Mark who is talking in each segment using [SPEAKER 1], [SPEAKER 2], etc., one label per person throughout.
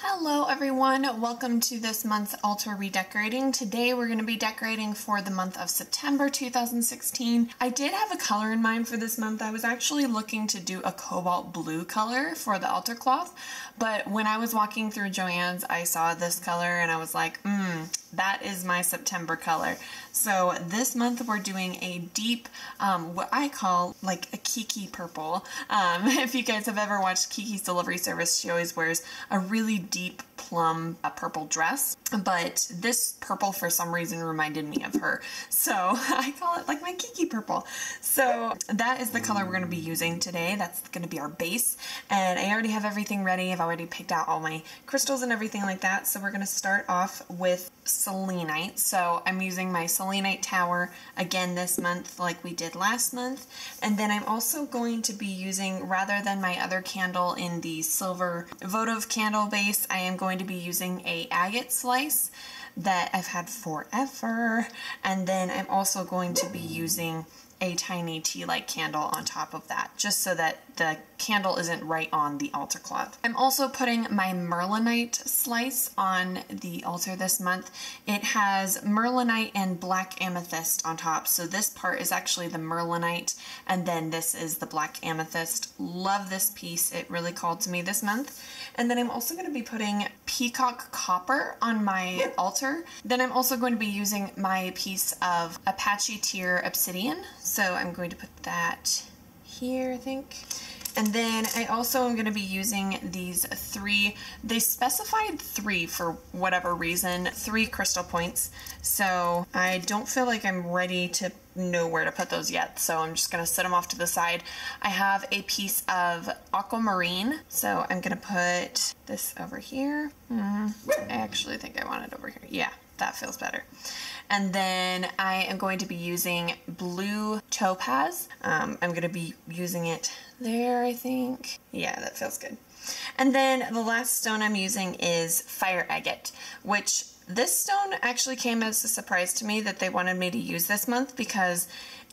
[SPEAKER 1] Hello everyone, welcome to this month's altar redecorating. Today we're going to be decorating for the month of September 2016. I did have a color in mind for this month. I was actually looking to do a cobalt blue color for the altar cloth, but when I was walking through Joann's I saw this color and I was like, that is my September color. So this month we're doing a deep, what I call like a Kiki purple. If you guys have ever watched Kiki's Delivery Service, she always wears a really deep plum purple dress, but this purple for some reason reminded me of her. So I call it like my Kiki purple. So that is the color we're going to be using today. That's going to be our base. And I already have everything ready. I've already picked out all my crystals and everything like that. So we're going to start off with selenite. So I'm using my selenite tower again this month like we did last month. And then I'm also going to be using, rather than my other candle in the silver votive candle base, I am going to be using a agate slice that I've had forever. And then I'm also going to be using a tiny tea light candle on top of that, just so that the candle isn't right on the altar cloth. I'm also putting my merlinite slice on the altar this month. It has merlinite and black amethyst on top, so this part is actually the merlinite and then this is the black amethyst. Love this piece, it really called to me this month. And then I'm also going to be putting peacock copper on my altar. Then I'm also going to be using my piece of Apache Tear obsidian, so I'm going to put that here, I think. And then I also am going to be using these three, they specified 3 for whatever reason, 3 crystal points. So I don't feel like I'm ready to know where to put those yet. So I'm just going to set them off to the side. I have a piece of aquamarine. So I'm going to put this over here. I actually think I want it over here. Yeah, that feels better. And then I am going to be using blue topaz. I'm going to be using it there, I think. Yeah, that feels good. And then the last stone I'm using is fire agate, which this stone actually came as a surprise to me that they wanted me to use this month, because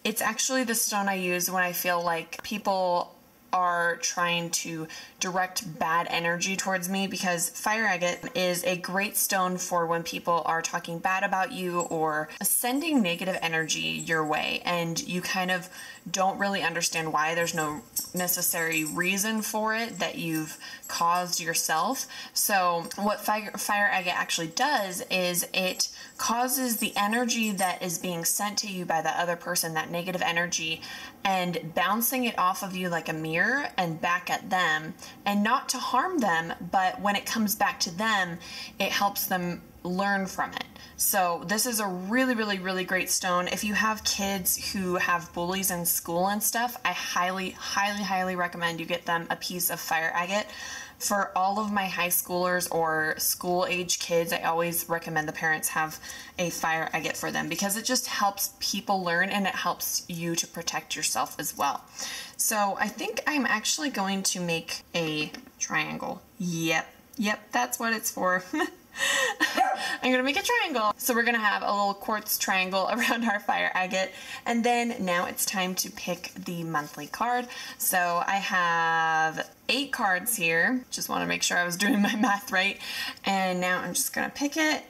[SPEAKER 1] it's actually the stone I use when I feel like people are trying to direct bad energy towards me, because fire agate is a great stone for when people are talking bad about you or sending negative energy your way and you kind of don't really understand why. There's no necessary reason for it that you've caused yourself. So what fire agate actually does is it causes the energy that is being sent to you by the other person, that negative energy, and bouncing it off of you like a mirror and back at them, and not to harm them, but when it comes back to them, it helps them learn from it. So this is a really, really, really great stone. If you have kids who have bullies in school and stuff, I highly, highly, highly recommend you get them a piece of fire agate. For all of my high schoolers or school age kids, I always recommend the parents have a fire agate for them, because it just helps people learn and it helps you to protect yourself as well. So I think I'm actually going to make a triangle. Yep, that's what it's for. I'm gonna make a triangle. So we're gonna have a little quartz triangle around our fire agate. And then now it's time to pick the monthly card. So I have 8 cards here. Just want to make sure I was doing my math right. And now I'm just gonna pick it.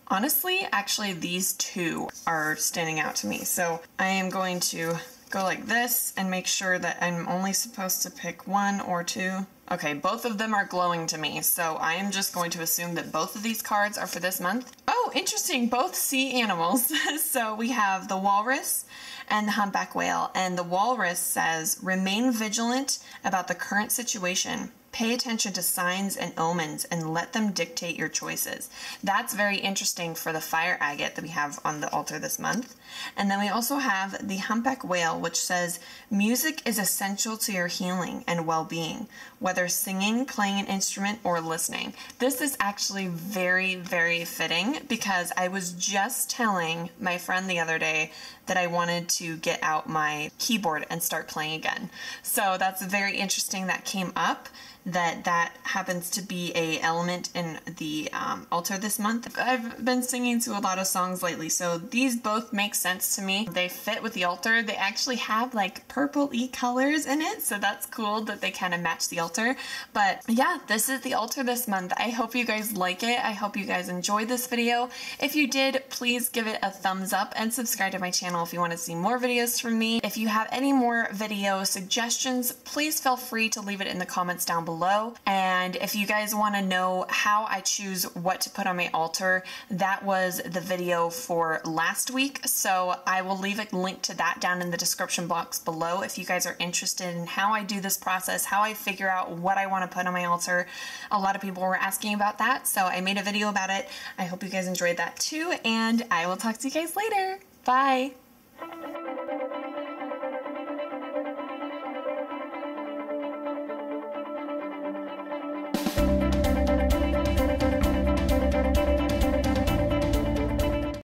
[SPEAKER 1] Honestly, actually these 2 are standing out to me. So I am going to go like this and make sure that I'm only supposed to pick 1 or 2. Okay, both of them are glowing to me, so I am just going to assume that both of these cards are for this month. Oh, interesting, both sea animals. So we have the walrus and the humpback whale, and the walrus says, remain vigilant about the current situation. Pay attention to signs and omens and let them dictate your choices. That's very interesting for the fire agate that we have on the altar this month. And then we also have the humpback whale, which says, music is essential to your healing and well-being, whether singing, playing an instrument, or listening. This is actually very, very fitting, because I was just telling my friend the other day that I wanted to get out my keyboard and start playing again. So that's very interesting that came up. that happens to be a element in the altar this month. I've been singing to a lot of songs lately, so these both make sense to me. They fit with the altar. They actually have like purple-y colors in it, so that's cool that they kind of match the altar. But yeah, this is the altar this month. I hope you guys like it. I hope you guys enjoyed this video. If you did, please give it a thumbs up and subscribe to my channel if you want to see more videos from me. If you have any more video suggestions, please feel free to leave it in the comments down below. And if you guys want to know how I choose what to put on my altar, that was the video for last week, so I will leave a link to that down in the description box below if you guys are interested in how I do this process, how I figure out what I want to put on my altar. A lot of people were asking about that, so I made a video about it. I hope you guys enjoyed that too, and I will talk to you guys later. Bye!